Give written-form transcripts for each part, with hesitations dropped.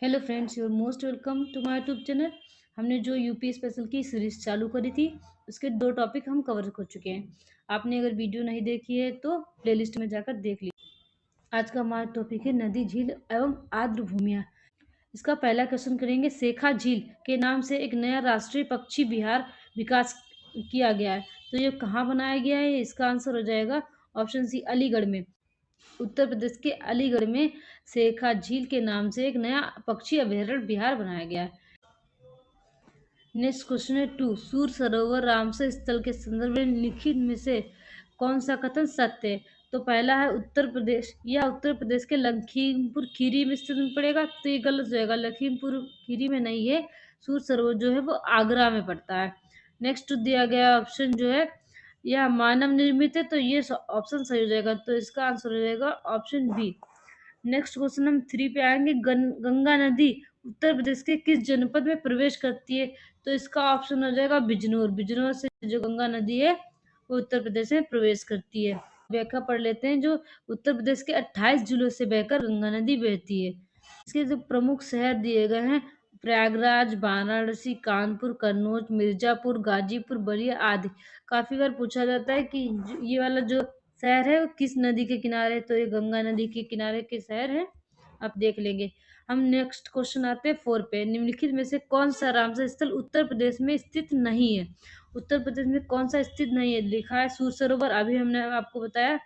Hello friends, you're most welcome to my YouTube channel. हमने जो UP special की series चालू करी थी, उसके 2 टॉपिक हम कवर कर चुके हैं। आपने अगर वीडियो नहीं देखी है तो प्लेलिस्ट में जाकर देख लीजिए। आज का हमारा टॉपिक है नदी, झील एवं आर्द्र भूमियाँ। इसका पहला क्वेश्चन करेंगे। सेखा झील के नाम से एक नया राष्ट्रीय पक्षी विहार विकास किया गया है, तो ये कहाँ बनाया गया है? इसका आंसर हो जाएगा ऑप्शन सी, अलीगढ़ में। उत्तर प्रदेश के अलीगढ़ में सेखा झील के नाम से एक नया पक्षी अभयारण्य विहार बनाया गया है। नेक्स्ट क्वेश्चन है 2। सूर सरोवर रामसर स्थल के संदर्भ में लिखित में से कौन सा कथन सत्य है? तो पहला है उत्तर प्रदेश, या उत्तर प्रदेश के लखीमपुर खीरी में स्थित पड़ेगा, तो ये गलत हो जाएगा। लखीमपुर खीरी में नहीं है, सूर सरोवर जो है वो आगरा में पड़ता है। नेक्स्ट दिया गया ऑप्शन जो है यह मानव निर्मित है, तो ये ऑप्शन सही हो जाएगा, तो इसका आंसर हो जाएगा ऑप्शन बी। नेक्स्ट क्वेश्चन हम 3 पे आएंगे। गंगा नदी उत्तर प्रदेश के किस जनपद में प्रवेश करती है? तो इसका ऑप्शन हो जाएगा बिजनौर। बिजनौर से जो गंगा नदी है वो उत्तर प्रदेश में प्रवेश करती है। व्याख्या पढ़ लेते हैं। जो उत्तर प्रदेश के 28 जिलों से बहकर गंगा नदी बहती है। इसके जो प्रमुख शहर दिए गए हैं, प्रयागराज, वाराणसी, कानपुर, कन्नौज, मिर्जापुर, गाजीपुर, बलिया आदि। काफी बार पूछा जाता है कि ये वाला जो शहर है वो किस नदी के किनारे है? तो ये गंगा नदी के किनारे के शहर है, आप देख लेंगे। हम नेक्स्ट क्वेश्चन आते हैं 4 पे। निम्नलिखित में से कौन सा रामसर स्थल उत्तर प्रदेश में स्थित नहीं है? उत्तर प्रदेश में कौन सा स्थित नहीं है? लिखा है सूर सरोवर, अभी हमने आपको बताया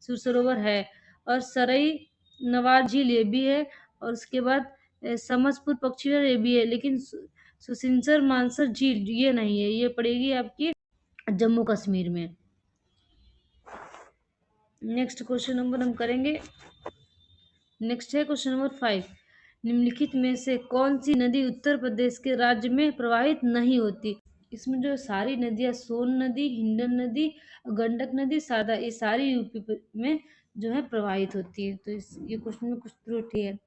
सूर सरोवर है। और सरई नवार झील ये भी है। और उसके बाद समसपुर पक्षी विहार ये भी है। लेकिन सुसिंसर मानसर झील ये नहीं है, ये पड़ेगी आपकी जम्मू कश्मीर में। नेक्स्ट क्वेश्चन नंबर हम करेंगे। नेक्स्ट है क्वेश्चन नंबर 5। निम्नलिखित में से कौन सी नदी उत्तर प्रदेश के राज्य में प्रवाहित नहीं होती? इसमें जो सारी नदियां, सोन नदी, हिंडन नदी, गंडक नदी, सादा, ये सारी यूपी में जो है प्रवाहित होती है। तो ये क्वेश्चन में कुछ त्रुटि है।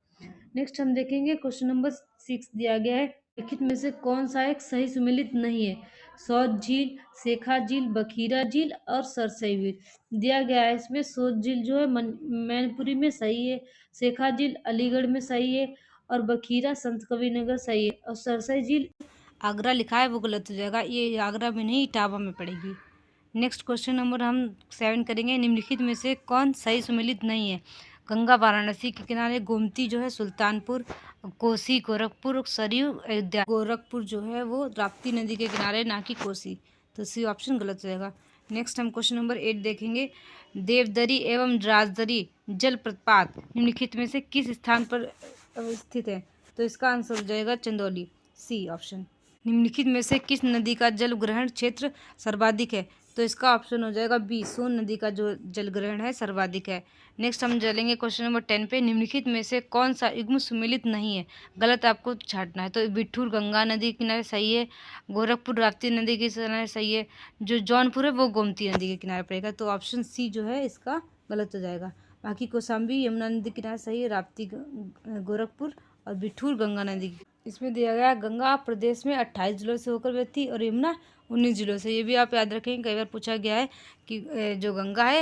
नेक्स्ट हम देखेंगे क्वेश्चन नंबर 6 दिया गया है। लिखित में से कौन सा एक सही सुमेलित नहीं है? सौत झील, सेखा झील, बखीरा झील और सरसई झील दिया गया है। इसमें सौत झील जो है मैनपुरी में सही है, सेखा झील अलीगढ़ में सही है, और बखीरा संत कबीर नगर सही है, और सरसई झील आगरा लिखा है वो गलत हो जाएगा। ये आगरा में नहीं, इटावा में पड़ेगी। नेक्स्ट क्वेश्चन नंबर हम 7 करेंगे। निम्नलिखित में से कौन सही सुमेलित नहीं है? गंगा वाराणसी के किनारे, गोमती जो है सुल्तानपुर, कोसी गोरखपुर, सरयू अयोध्या। गोरखपुर जो है वो राप्ती नदी के किनारे, ना कि कोसी, तो सी ऑप्शन गलत हो जाएगा। नेक्स्ट हम क्वेश्चन नंबर 8 देखेंगे। देवदरी एवं राजदरी जलप्रपात निम्नलिखित में से किस स्थान पर स्थित है? तो इसका आंसर हो जाएगा चंदौली, सी ऑप्शन। निम्नलिखित में से किस नदी का जल ग्रहण क्षेत्र सर्वाधिक है? तो इसका ऑप्शन हो जाएगा बी, सोन नदी का जो जल ग्रहण है सर्वाधिक है। नेक्स्ट हम चलेंगे क्वेश्चन नंबर 10 पे। निम्नलिखित में से कौन सा युग्म सुमेलित नहीं है? गलत आपको छांटना है। तो बिठूर गंगा नदी के किनारे सही है, गोरखपुर राप्ती नदी के किनारे सही है, जो जौनपुर है वो गोमती नदी के किनारे पड़ेगा, तो ऑप्शन सी जो है इसका गलत हो जाएगा। बाकी कौशाम्बी यमुना नदी के किनारे सही है, राप्ती गोरखपुर, और बिठूर गंगा नदी। इसमें दिया गया गंगा प्रदेश में 28 जिलों से होकर बहती और यमुना 19 जिलों से। ये भी आप याद रखेंगे, कई बार पूछा गया है कि जो गंगा है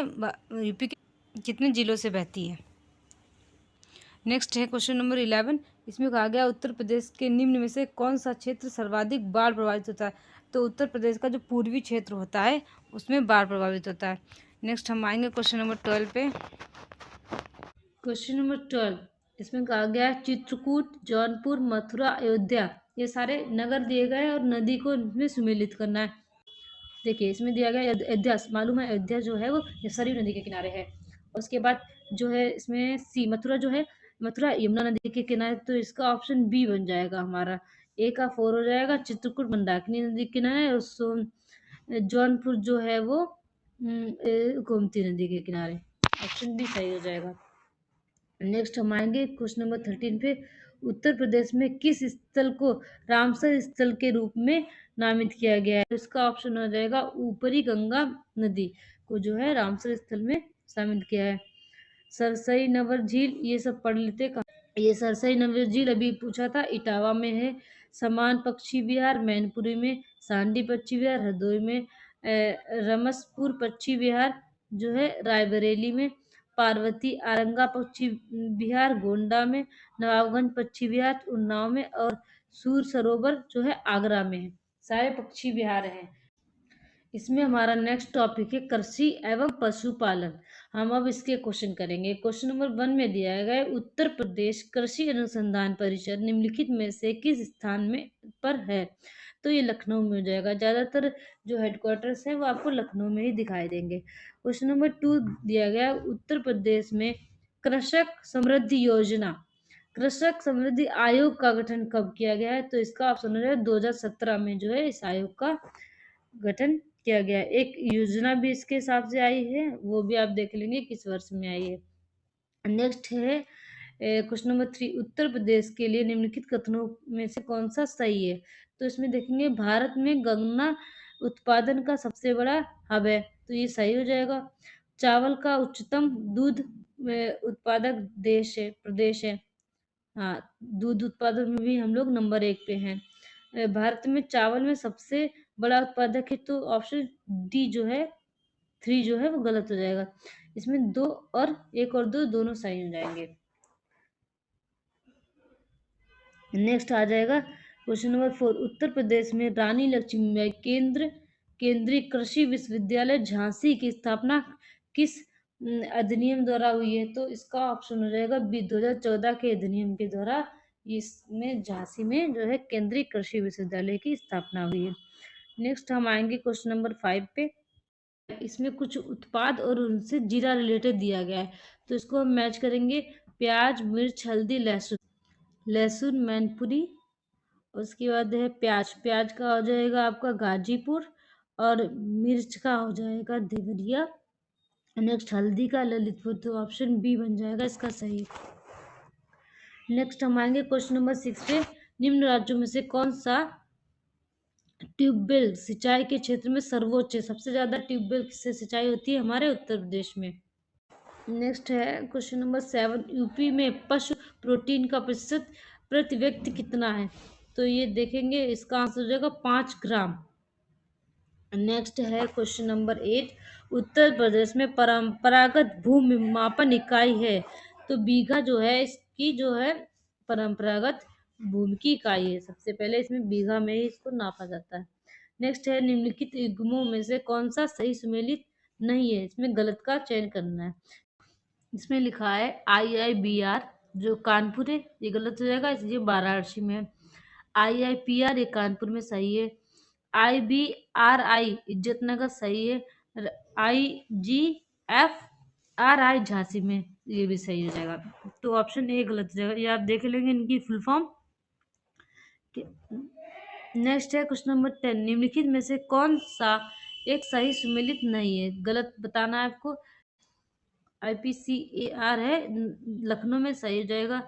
यूपी के कितने जिलों से बहती है। नेक्स्ट है क्वेश्चन नंबर 11। इसमें कहा गया उत्तर प्रदेश के निम्न में से कौन सा क्षेत्र सर्वाधिक बाढ़ प्रभावित होता है? तो उत्तर प्रदेश का जो पूर्वी क्षेत्र होता है उसमें बाढ़ प्रभावित होता है। नेक्स्ट हम आएंगे क्वेश्चन नंबर 12 पे। क्वेश्चन नंबर 12, इसमें कहा गया है चित्रकूट, जौनपुर, मथुरा, अयोध्या, ये सारे नगर दिए गए हैं और नदी को इसमें सुमेलित करना है। देखिए इसमें दिया गया अयोध्या, मालूम है अयोध्या जो है वो सरयू नदी के किनारे है। और उसके बाद जो है इसमें सी, मथुरा जो है, मथुरा यमुना नदी के किनारे, तो इसका ऑप्शन बी बन जाएगा हमारा। ए का 4 हो जाएगा। चित्रकूट मंदाकिनी नदी के किनारे, और जौनपुर जो है वो गोमती नदी के किनारे, ऑप्शन बी सही हो जाएगा। नेक्स्ट हम आएंगे क्वेश्चन नंबर 13 पे। उत्तर प्रदेश में किस स्थल को रामसर स्थल के रूप में नामित किया गया है? इसका ऑप्शन हो जाएगा ऊपरी गंगा नदी को जो है रामसर स्थल में शामिल किया है। सरसई नवर झील ये सब पढ़ लेते। ये सरसई नवर झील अभी पूछा था, इटावा में है। समान पक्षी विहार मैनपुरी में, सांडी पक्षी विहार हरदोई में, रमसपुर पक्षी विहार जो है रायबरेली में, पार्वती, आरंगा पश्चिम बिहार, गोंडा में, नवाबगंज पश्चिम बिहार उन्नाव में, और सूर सरोवर जो है आगरा में है। सारे पश्चिम बिहार हैं। इसमें हमारा नेक्स्ट टॉपिक है कृषि एवं पशुपालन। हम अब इसके क्वेश्चन करेंगे। क्वेश्चन नंबर 1 में दिया गया है, उत्तर प्रदेश कृषि अनुसंधान परिषद निम्नलिखित में से किस स्थान में पर है? तो ये लखनऊ में हो जाएगा। ज्यादातर जो हेडक्वार्टर्स है वो आपको लखनऊ में ही दिखाई देंगे। क्वेश्चन नंबर 2 दिया गया, उत्तर प्रदेश में कृषक समृद्धि योजना, कृषक समृद्धि आयोग का गठन कब किया गया है? तो इसका ऑप्शन हो जाएगा 2017 में जो है इस आयोग का गठन किया गया है। एक योजना भी इसके हिसाब से आई है, वो भी आप देख लेंगे किस वर्ष में आई है। नेक्स्ट है क्वेश्चन नंबर 3, उत्तर प्रदेश के लिए निम्नलिखित कथनों में से कौन सा सही है? तो इसमें देखेंगे भारत में गन्ना उत्पादन का सबसे बड़ा हब है, तो ये सही हो जाएगा। चावल का उच्चतम दूध उत्पादक देश है, प्रदेश है। हाँ, दूध उत्पादन में भी हम लोग नंबर 1 पे हैं। भारत में चावल में सबसे बड़ा उत्पादक है, तो ऑप्शन डी जो है 3 जो है वो गलत हो जाएगा। इसमें 2 और 1 और 2 दोनों सही हो जाएंगे। नेक्स्ट आ जाएगा क्वेश्चन नंबर 4, उत्तर प्रदेश में रानी लक्ष्मीबाई केंद्रीय कृषि विश्वविद्यालय झांसी की स्थापना किस अधिनियम द्वारा हुई है? तो इसका ऑप्शन हो जाएगा बी, 2014 के अधिनियम के द्वारा इसमें झांसी में जो है केंद्रीय कृषि विश्वविद्यालय की स्थापना हुई है। नेक्स्ट हम आएंगे क्वेश्चन नंबर 5 पे। इसमें कुछ उत्पाद और उनसे जीरा रिलेटेड दिया गया है, तो इसको हम मैच करेंगे। प्याज, मिर्च, हल्दी, लहसुन मैनपुरी। उसके बाद है प्याज का हो जाएगा आपका गाजीपुर, और मिर्च का हो जाएगा देवरिया। नेक्स्ट हल्दी का ललितपुर, तो ऑप्शन बी बन जाएगा इसका सही। नेक्स्ट हम आएंगे क्वेश्चन नंबर 6 पे, निम्न राज्यों में से कौन सा ट्यूबवेल सिंचाई के क्षेत्र में सर्वोच्च है? सबसे ज्यादा ट्यूबवेल से सिंचाई होती है हमारे उत्तर प्रदेश में। नेक्स्ट है क्वेश्चन नंबर 7, यूपी में पशु प्रोटीन का प्रतिशत प्रति व्यक्ति कितना है? तो ये देखेंगे, इसका आंसर हो जाएगा 5 ग्राम। नेक्स्ट है क्वेश्चन नंबर 8, उत्तर प्रदेश में परंपरागत भूमि मापन इकाई है, तो बीघा जो है इसकी जो है परंपरागत भूमि की इकाई है। सबसे पहले इसमें बीघा में ही इसको नापा जाता है। नेक्स्ट है निम्नलिखित युग्मों में से कौन सा सही सुमेलित नहीं है? इसमें गलत का चयन करना है। इसमें लिखा है IIBR जो कानपुर है, ये गलत हो जाएगा, इसलिए वाराणसी में है। IIPR ये कानपुर में सही है। IBRI इज्जतनगर सही है। IGFRI झांसी में, ये भी सही हो जाएगा। तो ऑप्शन ए गलत हो जाएगा, ये आप देख लेंगे इनकी फुल फॉर्म। नेक्स्ट है क्वेश्चन नंबर 10, निम्नलिखित में से कौन सा एक सही सुमेलित नहीं है? गलत बताना है आपको। IPCAR है लखनऊ में, सही हो जाएगा।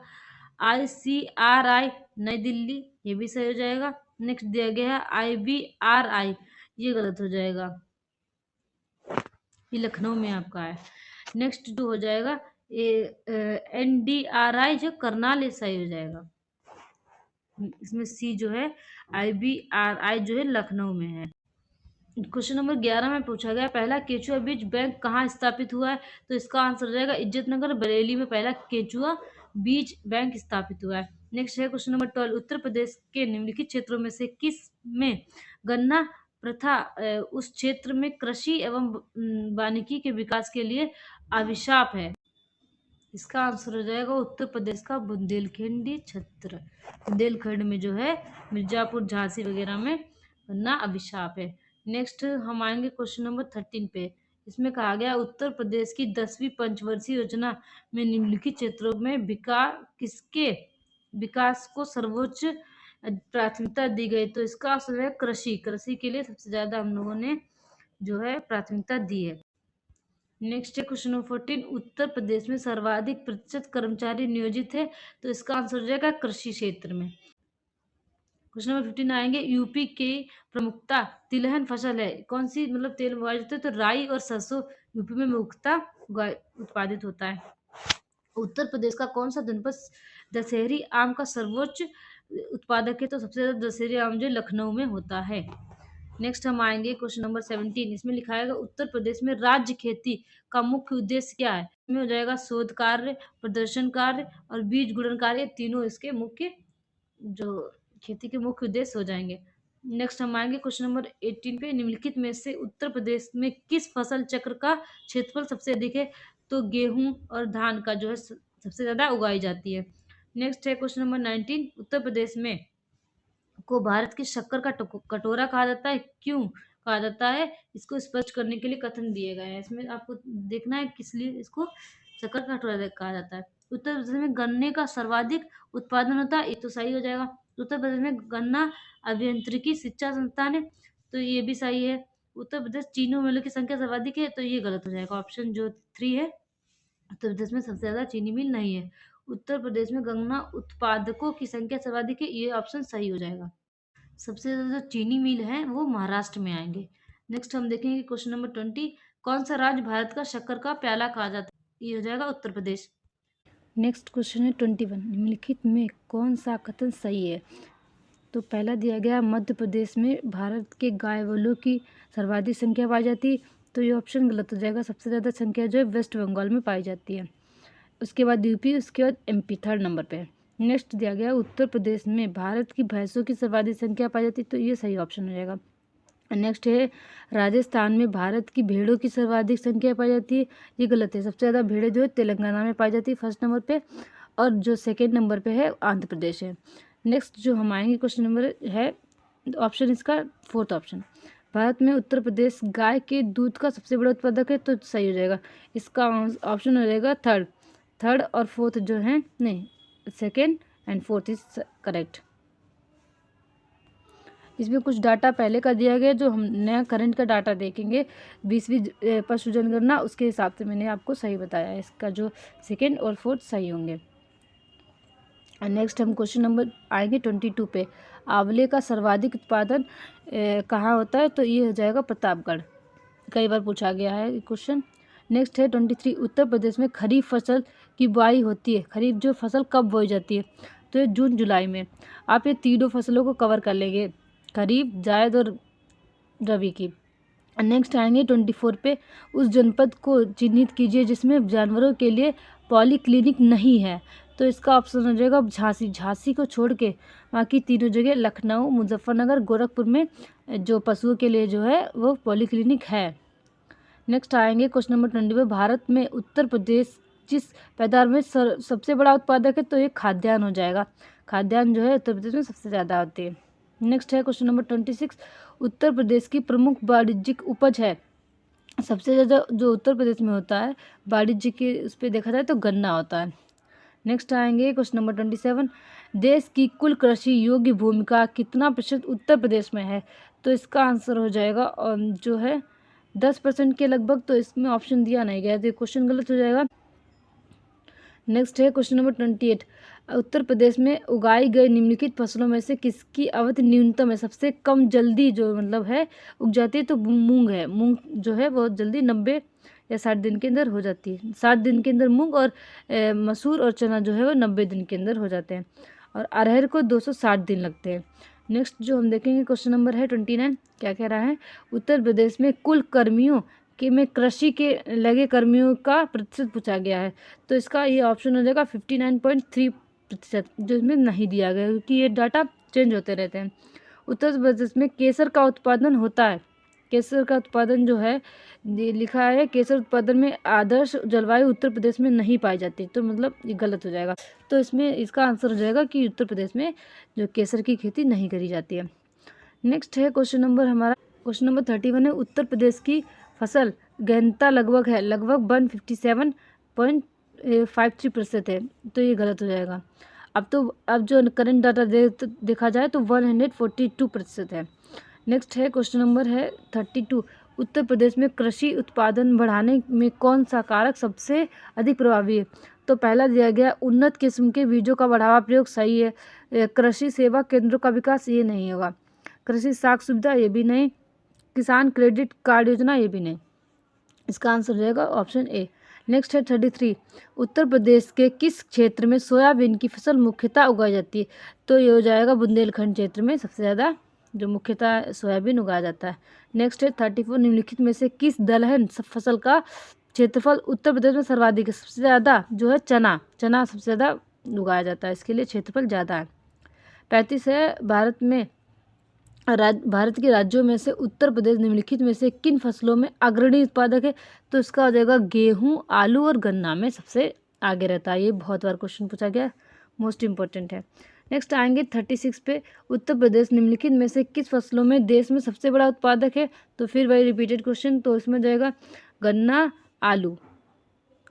ICRI नई दिल्ली, ये भी सही हो जाएगा। नेक्स्ट दिया गया है IBRI, ये गलत हो जाएगा, ये लखनऊ में आपका है। नेक्स्ट जो हो जाएगा NDRI जो करनाल, ये सही हो जाएगा। इसमें सी जो है IBRI जो है लखनऊ में है। क्वेश्चन नंबर 11 में पूछा गया, पहला केचुआ बीज बैंक कहाँ स्थापित हुआ है? तो इसका आंसर हो जाएगा इज्जतनगर बरेली में पहला केचुआ बीज बैंक स्थापित हुआ है। नेक्स्ट है क्वेश्चन नंबर 12, उत्तर प्रदेश के निम्नलिखित क्षेत्रों में से किस में गन्ना प्रथा उस क्षेत्र में कृषि एवं वानिकी के विकास के लिए अभिशाप है? इसका आंसर हो जाएगा उत्तर प्रदेश का बुंदेलखंडी क्षेत्र। बुंदेलखंड में जो है मिर्जापुर, झांसी वगैरह में गन्ना अभिशाप है। नेक्स्ट हम आएंगे क्वेश्चन नंबर 13 पे। इसमें कहा गया, उत्तर प्रदेश की 10वीं पंचवर्षीय योजना में निम्नलिखित क्षेत्रों में किसके विकास को सर्वोच्च प्राथमिकता दी गई? तो इसका आंसर है कृषि के लिए सबसे ज्यादा हम लोगों ने जो है प्राथमिकता दी है। नेक्स्ट है क्वेश्चन नंबर 14, उत्तर प्रदेश में सर्वाधिक प्रतिशत कर्मचारी नियोजित है, तो इसका आंसर हो जाएगा कृषि क्षेत्र में। क्वेश्चन नंबर 15 आएंगे, यूपी की प्रमुखता तिलहन फसल है, कौन सी मतलब तेल उगाया जाता है? तो राई और सरसों यूपी में मुख्यतः उत्पादित होता है। उत्तर प्रदेश का कौन सा जनपद दशहरी आम का सर्वोच्च उत्पादक है? तो सबसे ज्यादा दशहरी आम जो लखनऊ में होता है। नेक्स्ट हम आएंगे क्वेश्चन नंबर 17, इसमें लिखा है उत्तर प्रदेश में राज्य खेती का मुख्य उद्देश्य क्या है? में हो जाएगा शोध कार्य, प्रदर्शन कार्य और बीज गुणन कार्य, तीनों इसके मुख्य जो खेती के मुख्य उद्देश्य हो जाएंगे। नेक्स्ट हम आएंगे क्वेश्चन नंबर 18 पे। निम्नलिखित में से उत्तर प्रदेश में किस फसल चक्र का क्षेत्रफल सबसे अधिक है? तो गेहूं और धान का जो है सबसे ज्यादा उगाई जाती है। नेक्स्ट है क्वेश्चन नंबर 19। उत्तर प्रदेश में को भारत की शक्कर का कटोरा कहा जाता है, क्यों कहा जाता है? इसको स्पष्ट करने के लिए कथन दिए गए हैं। इसमें आपको देखना है किस लिए इसको शक्कर का कटोरा कहा जाता है। उत्तर प्रदेश में गन्ने का सर्वाधिक उत्पादन होता है, ये तो सही हो जाएगा। उत्तर प्रदेश में गन्ना अभियांत्रिकी शिक्षा संस्थान है, तो ये भी सही है। उत्तर प्रदेश चीनी मिलों की संख्या सर्वाधिक है, तो ये गलत हो जाएगा। ऑप्शन जो 3 है, उत्तर प्रदेश में सबसे ज्यादा चीनी मिल नहीं है। उत्तर प्रदेश में गन्ना उत्पादकों की संख्या सर्वाधिक है, ये ऑप्शन सही हो जाएगा। सबसे ज़्यादा जो चीनी मिल है वो महाराष्ट्र में आएंगे। नेक्स्ट हम देखेंगे क्वेश्चन नंबर 20। कौन सा राज्य भारत का शक्कर का प्याला कहा जाता है? ये हो जाएगा उत्तर प्रदेश। नेक्स्ट क्वेश्चन है 21। निम्नलिखित में कौन सा कथन सही है? तो पहला दिया गया मध्य प्रदेश में भारत के गाय वलों की सर्वाधिक संख्या पाई जाती है, तो ये ऑप्शन गलत हो जाएगा। सबसे ज़्यादा संख्या जो है वेस्ट बंगाल में पाई जाती है, उसके बाद यूपी, उसके बाद एमपी थर्ड नंबर पे है। नेक्स्ट दिया गया उत्तर प्रदेश में भारत की भैंसों की सर्वाधिक संख्या पाई जाती है, तो ये सही ऑप्शन हो जाएगा। नेक्स्ट है राजस्थान में भारत की भेड़ों की सर्वाधिक संख्या पाई जाती है, ये गलत है। सबसे ज़्यादा भेड़ें जो है तेलंगाना में पाई जाती है फर्स्ट नंबर पे, और जो सेकेंड नंबर पे है आंध्र प्रदेश है। नेक्स्ट जो हम आएंगे क्वेश्चन नंबर है ऑप्शन इसका फोर्थ ऑप्शन। भारत में उत्तर प्रदेश गाय के दूध का सबसे बड़ा उत्पादक है, तो सही हो जाएगा। इसका ऑप्शन हो जाएगा थर्ड और फोर्थ जो है नहीं, second and fourth is correct. इसमें कुछ डाटा पहले का दिया गया, जो हम नया करंट का डाटा देखेंगे 20वीं पशु जनगणना, उसके हिसाब से मैंने आपको सही बताया है। इसका जो सेकेंड और फोर्थ सही होंगे। नेक्स्ट हम क्वेश्चन नंबर आएंगे 22 पे। आंवले का सर्वाधिक उत्पादन कहाँ होता है? तो ये हो जाएगा प्रतापगढ़। कई बार पूछा गया है क्वेश्चन। नेक्स्ट है 23। उत्तर प्रदेश में खरीफ फसल की बुआई होती है, खरीफ जो फसल कब बोई जाती है? तो ये जून जुलाई में। आप ये तीनों फसलों को कवर कर लेंगे, खरीफ, जायद और रबी की। नेक्स्ट आएंगे 24 पे। उस जनपद को चिन्हित कीजिए जिसमें जानवरों के लिए पॉलीक्लिनिक नहीं है, तो इसका ऑप्शन हो जाएगा झांसी। झांसी को छोड़ के बाकी तीनों जगह लखनऊ, मुजफ्फरनगर, गोरखपुर में जो पशुओं के लिए जो है वो पॉलीक्लिनिक है। नेक्स्ट आएंगे क्वेश्चन नंबर 20 पे। भारत में उत्तर प्रदेश जिस पैदावार में सबसे बड़ा उत्पादक है, तो ये खाद्यान्न हो जाएगा। खाद्यान्न जो है उत्तर प्रदेश में सबसे ज़्यादा होती है। नेक्स्ट है क्वेश्चन नंबर 26। उत्तर प्रदेश की प्रमुख वाणिज्यिक उपज है, सबसे ज़्यादा जो उत्तर प्रदेश में होता है वाणिज्य के उस पर देखा जाए तो गन्ना होता है। नेक्स्ट आएंगे क्वेश्चन नंबर 27। देश की कुल कृषि योग्य भूमि का कितना प्रतिशत उत्तर प्रदेश में है? तो इसका आंसर हो जाएगा जो है 10% के लगभग, तो इसमें ऑप्शन दिया नहीं गया, तो क्वेश्चन गलत हो जाएगा। नेक्स्ट है क्वेश्चन नंबर 28। उत्तर प्रदेश में उगाई गई निम्नलिखित फसलों में से किसकी अवधि न्यूनतम है? सबसे कम जल्दी जो मतलब है उग जाती है, तो मूंग है। मूंग जो है बहुत जल्दी 90 या 60 दिन के अंदर हो जाती है। 60 दिन के अंदर मूंग, और मसूर और चना जो है वो 90 दिन के अंदर हो जाते हैं, और अरहर को 260 दिन लगते हैं। नेक्स्ट जो हम देखेंगे क्वेश्चन नंबर है 29। क्या कह रहा है? उत्तर प्रदेश में कुल कर्मियों के में कृषि के लगे कर्मियों का प्रतिशत पूछा गया है, तो इसका ये ऑप्शन हो जाएगा 59.3%, जो इसमें नहीं दिया गया क्योंकि ये डाटा चेंज होते रहते हैं। उत्तर प्रदेश में केसर का उत्पादन होता है। केसर का उत्पादन जो है लिखा है, केसर उत्पादन में आदर्श जलवायु उत्तर प्रदेश में नहीं पाई जाती, तो मतलब ये गलत हो जाएगा। तो इसमें इसका आंसर हो जाएगा कि उत्तर प्रदेश में जो केसर की खेती नहीं करी जाती है। नेक्स्ट है क्वेश्चन नंबर हमारा क्वेश्चन नंबर 31 है। उत्तर प्रदेश की फसल गहनता लगभग 157.53% है, तो ये गलत हो जाएगा। अब जो करंट डाटा देखा जाए तो 142% है। नेक्स्ट है क्वेश्चन नंबर है 32। उत्तर प्रदेश में कृषि उत्पादन बढ़ाने में कौन सा कारक सबसे अधिक प्रभावी है? तो पहला दिया गया उन्नत किस्म के बीजों का बढ़ावा प्रयोग, सही है। कृषि सेवा केंद्रों का विकास, ये नहीं होगा। कृषि साख सुविधा, ये भी नहीं। किसान क्रेडिट कार्ड योजना, ये भी नहीं। इसका आंसर हो जाएगा ऑप्शन ए। नेक्स्ट है 33। उत्तर प्रदेश के किस क्षेत्र में सोयाबीन की फसल मुख्यतः उगाई जाती है? तो ये हो जाएगा बुंदेलखंड क्षेत्र में सबसे ज़्यादा जो मुख्यतः सोयाबीन उगाया जाता है। नेक्स्ट है 34। निम्नलिखित में से किस दलहन फसल का क्षेत्रफल उत्तर प्रदेश में सर्वाधिक है, सबसे ज़्यादा जो है चना सबसे ज़्यादा उगाया जाता है, इसके लिए क्षेत्रफल ज़्यादा है। 35 है, भारत के राज्यों में से उत्तर प्रदेश निम्नलिखित में से किन फसलों में अग्रणी उत्पादक है? तो इसका हो जाएगा गेहूँ, आलू और गन्ना में सबसे आगे रहता है। ये बहुत बार क्वेश्चन पूछा गया, मोस्ट इंपॉर्टेंट है। नेक्स्ट आएंगे 36 पे, उत्तर प्रदेश निम्नलिखित में से किस फसलों में देश में सबसे बड़ा उत्पादक है? तो फिर वही रिपीटेड क्वेश्चन, तो इसमें जाएगा गन्ना, आलू,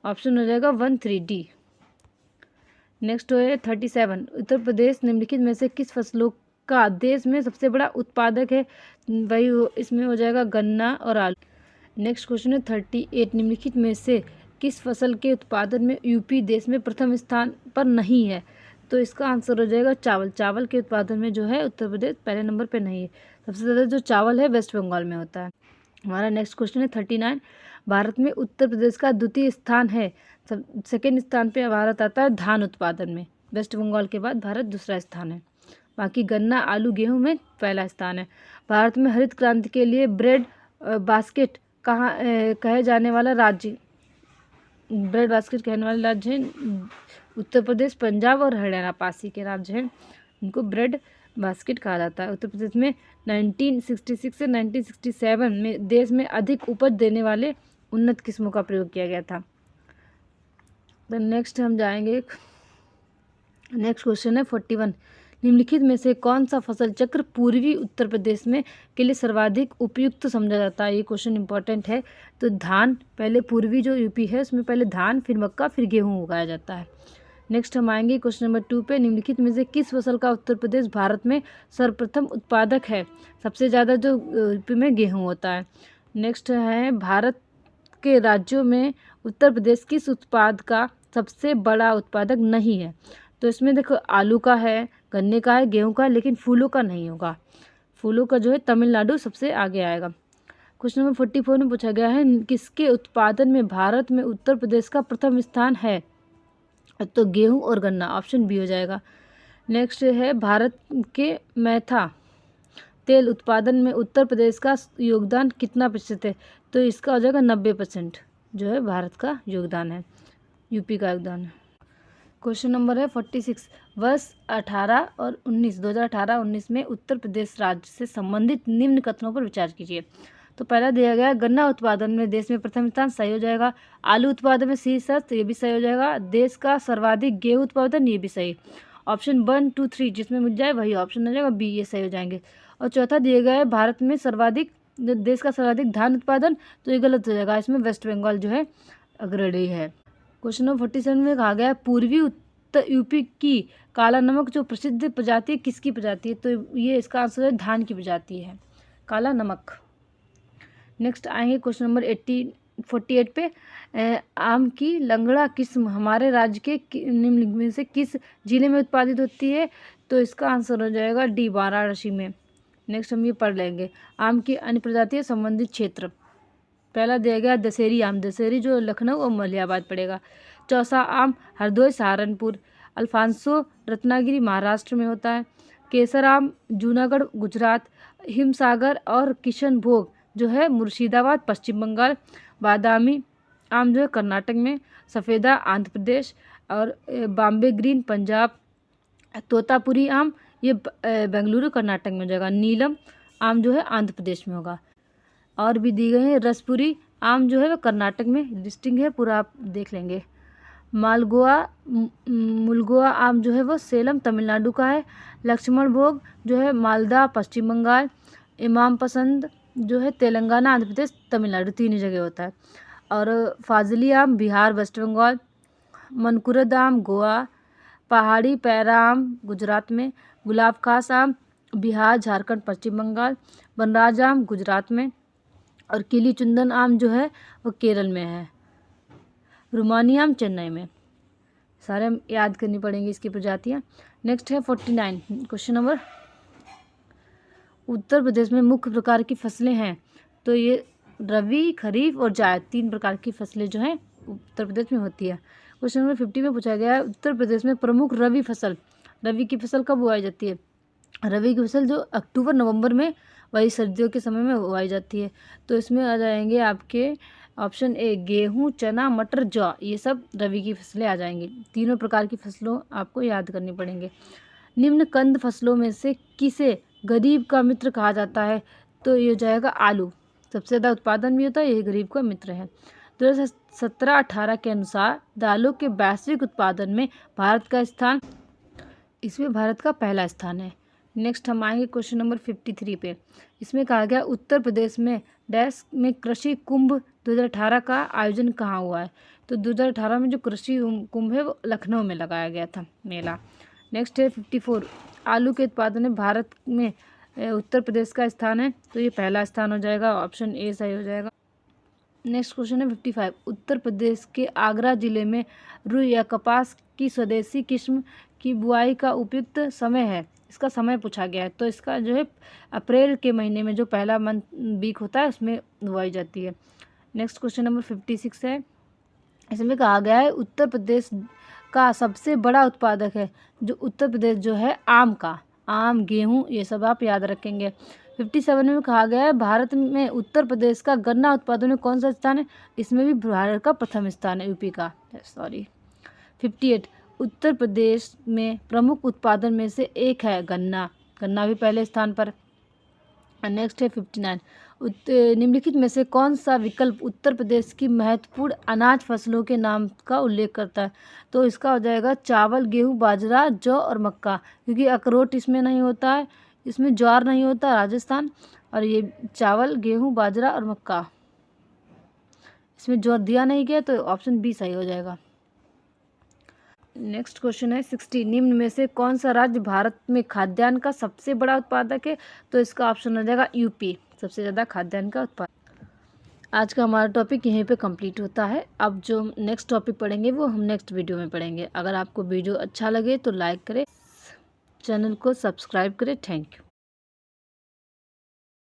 ऑप्शन हो जाएगा 1, 3 डी। नेक्स्ट है 37, उत्तर प्रदेश निम्नलिखित में से किस फसलों का देश में सबसे बड़ा उत्पादक है? वही इसमें हो जाएगा गन्ना और आलू। नेक्स्ट क्वेश्चन है 38, निम्नलिखित में से किस फसल के उत्पादन में यूपी देश में प्रथम स्थान पर नहीं है? तो इसका आंसर हो जाएगा चावल के उत्पादन में जो है उत्तर प्रदेश पहले नंबर पे नहीं है। सबसे ज़्यादा जो चावल है वेस्ट बंगाल में होता है। हमारा नेक्स्ट क्वेश्चन है 39, भारत में उत्तर प्रदेश का द्वितीय स्थान है, सेकेंड स्थान पे भारत आता है धान उत्पादन में, वेस्ट बंगाल के बाद भारत दूसरा स्थान है। बाकी गन्ना, आलू, गेहूं में पहला स्थान है। भारत में हरित क्रांति के लिए ब्रेड बास्केट कहे जाने वाला राज्य, ब्रेड बास्केट कहने वाले राज्य हैं उत्तर प्रदेश, पंजाब और हरियाणा, पासी के राज्य हैं, उनको ब्रेड बास्केट कहा जाता है। उत्तर प्रदेश में 1966 से 1967 में देश में अधिक उपज देने वाले उन्नत किस्मों का प्रयोग किया गया था। तो नेक्स्ट हम जाएंगे, नेक्स्ट क्वेश्चन है 41, निम्नलिखित में से कौन सा फसल चक्र पूर्वी उत्तर प्रदेश में के लिए सर्वाधिक उपयुक्त समझा जाता है? ये क्वेश्चन इंपॉर्टेंट है। तो धान, पहले पूर्वी जो यूपी है उसमें पहले धान, फिर मक्का, फिर गेहूं उगाया जाता है। नेक्स्ट हम आएंगे क्वेश्चन नंबर 2 पे, निम्नलिखित में से किस फसल का उत्तर प्रदेश भारत में सर्वप्रथम उत्पादक है? सबसे ज़्यादा जो यूपी में गेहूँ होता है। नेक्स्ट है, भारत के राज्यों में उत्तर प्रदेश किस उत्पाद का सबसे बड़ा उत्पादक नहीं है? तो इसमें देखो आलू का है, गन्ने का है, गेहूं का है, लेकिन फूलों का नहीं होगा। फूलों का जो है तमिलनाडु सबसे आगे आएगा। क्वेश्चन नंबर 44 में पूछा गया है, किसके उत्पादन में भारत में उत्तर प्रदेश का प्रथम स्थान है? तो गेहूं और गन्ना, ऑप्शन बी हो जाएगा। नेक्स्ट है, भारत के मैथा तेल उत्पादन में उत्तर प्रदेश का योगदान कितना प्रतिशत है? तो इसका हो जाएगा 90% जो है भारत का योगदान है, यूपी का योगदान है। क्वेश्चन नंबर है 46, वर्ष 18 और 19 2018-19 में उत्तर प्रदेश राज्य से संबंधित निम्न कथनों पर विचार कीजिए। तो पहला दिया गया गन्ना उत्पादन में देश में प्रथम स्थान, सही हो जाएगा। आलू उत्पादन में शीर्ष, तो ये भी सही हो जाएगा। देश का सर्वाधिक गेहूं उत्पादन, ये भी सही। ऑप्शन 1, 2, 3 जिसमें मिल जाए वही ऑप्शन हो जाएगा बी, ये सही हो जाएंगे। और चौथा दिया गया है भारत में देश का सर्वाधिक धान उत्पादन, तो ये गलत हो जाएगा, इसमें वेस्ट बंगाल जो है अग्रणी है। क्वेश्चन नंबर 47 में कहा गया है, पूर्वी उत्तर यूपी की काला नमक जो प्रसिद्ध प्रजाति है किसकी प्रजाति है? तो ये इसका आंसर है धान की प्रजाति है, काला नमक। नेक्स्ट आएंगे क्वेश्चन नंबर 48 पे, आम की लंगड़ा किस्म हमारे राज्य के निम्न में से किस जिले में उत्पादित होती है? तो इसका आंसर हो जाएगा डी, वाराणसी में। नेक्स्ट हम ये पढ़ लेंगे, आम की अन्य प्रजातियां संबंधित क्षेत्र। पहला दिया गया दशहरी आम, दशहरी जो लखनऊ और मलियाबाद पड़ेगा। चौसा आम हरदोई सहारनपुर। अल्फांसो रत्नागिरी महाराष्ट्र में होता है। केसर आम जूनागढ़ गुजरात। हिमसागर और किशनभोग जो है मुर्शिदाबाद पश्चिम बंगाल। बादामी आम जो है कर्नाटक में। सफ़ेदा आंध्र प्रदेश और बॉम्बे ग्रीन पंजाब। तोतापुरी आम ये बेंगलुरु कर्नाटक में हो जाएगा। नीलम आम जो है आंध्र प्रदेश में होगा। और भी दी गई है, रसपुरी आम जो है वो कर्नाटक में, लिस्टिंग है पूरा आप देख लेंगे। मुलगोआ आम जो है वो सेलम तमिलनाडु का है। लक्ष्मण भोग जो है मालदा पश्चिम बंगाल। इमाम पसंद जो है तेलंगाना आंध्र प्रदेश तमिलनाडु, तीन ही जगह होता है। और फाजली आम बिहार वेस्ट बंगाल। मनकुरद आम गोवा। पहाड़ी पैरा आम गुजरात में। गुलाब खास आम बिहार झारखंड पश्चिम बंगाल। बनराज आम गुजरात में। और किली चंदन आम जो है वो केरल में है। रुमानी आम चेन्नई में। सारे हम याद करनी पड़ेंगी इसकी प्रजातियाँ। नेक्स्ट है 49 क्वेश्चन नंबर, उत्तर प्रदेश में मुख्य प्रकार की फसलें हैं। तो ये रबी, खरीफ और जायद, तीन प्रकार की फसलें जो हैं उत्तर प्रदेश में होती है। क्वेश्चन नंबर 50 में पूछा गया है, उत्तर प्रदेश में प्रमुख रबी की फसल कब उगाई जाती है? रबी की फसल जो अक्टूबर नवंबर में, वही सर्दियों के समय में उगाई जाती है। तो इसमें आ जाएंगे आपके ऑप्शन ए गेहूँ, चना, मटर, जौ, ये सब रबी की फसलें आ जाएंगी। तीनों प्रकार की फसलों आपको याद करनी पड़ेंगे। निम्न कंद फसलों में से किसे गरीब का मित्र कहा जाता है? तो ये हो जाएगा आलू। सबसे ज़्यादा उत्पादन भी होता है, यही गरीब का मित्र है। 2017-18 के अनुसार दालों के वैश्विक उत्पादन में भारत का स्थान, इसमें भारत का पहला स्थान है। नेक्स्ट हम आएंगे क्वेश्चन नंबर 53 पे। इसमें कहा गया उत्तर प्रदेश में डैश में कृषि कुंभ 2018 का आयोजन कहाँ हुआ है? तो 2018 में जो कृषि कुंभ है वो लखनऊ में लगाया गया था मेला। नेक्स्ट है 54, आलू के उत्पादन में भारत में उत्तर प्रदेश का स्थान है, तो ये पहला स्थान हो जाएगा, ऑप्शन ए सही हो जाएगा। नेक्स्ट क्वेश्चन है 55, उत्तर प्रदेश के आगरा जिले में रुई या कपास की स्वदेशी किस्म की बुआई का उपयुक्त समय है, इसका समय पूछा गया है। तो इसका जो है अप्रैल के महीने में जो पहला मंथ वीक होता है उसमें बुआई जाती है। नेक्स्ट क्वेश्चन नंबर 56 है। इसमें कहा गया है उत्तर प्रदेश का सबसे बड़ा उत्पादक है, जो उत्तर प्रदेश जो है आम का, आम, गेहूँ, ये सब आप याद रखेंगे। 57 में कहा गया है भारत में उत्तर प्रदेश का गन्ना उत्पादन में कौन सा स्थान है? इसमें भी भारत का प्रथम स्थान है, यूपी का, सॉरी। 58, उत्तर प्रदेश में प्रमुख उत्पादन में से एक है गन्ना, गन्ना भी पहले स्थान पर। नेक्स्ट है 59, निम्नलिखित में से कौन सा विकल्प उत्तर प्रदेश की महत्वपूर्ण अनाज फसलों के नाम का उल्लेख करता है? तो इसका हो जाएगा चावल, गेहूं, बाजरा, जौ और मक्का, क्योंकि अखरोट इसमें नहीं होता है, इसमें ज्वार नहीं होता राजस्थान, और ये चावल, गेहूं, बाजरा और मक्का, इसमें ज्वार दिया नहीं गया, तो ऑप्शन बी सही हो जाएगा। नेक्स्ट क्वेश्चन है 60, निम्न में से कौन सा राज्य भारत में खाद्यान्न का सबसे बड़ा उत्पादक है? तो इसका ऑप्शन हो जाएगा यूपी, सबसे ज़्यादा खाद्यान्न का उत्पादन। आज का हमारा टॉपिक यहीं पे कंप्लीट होता है। अब जो नेक्स्ट टॉपिक पढ़ेंगे वो हम नेक्स्ट वीडियो में पढ़ेंगे। अगर आपको वीडियो अच्छा लगे तो लाइक करें, चैनल को सब्सक्राइब करें। Thank you.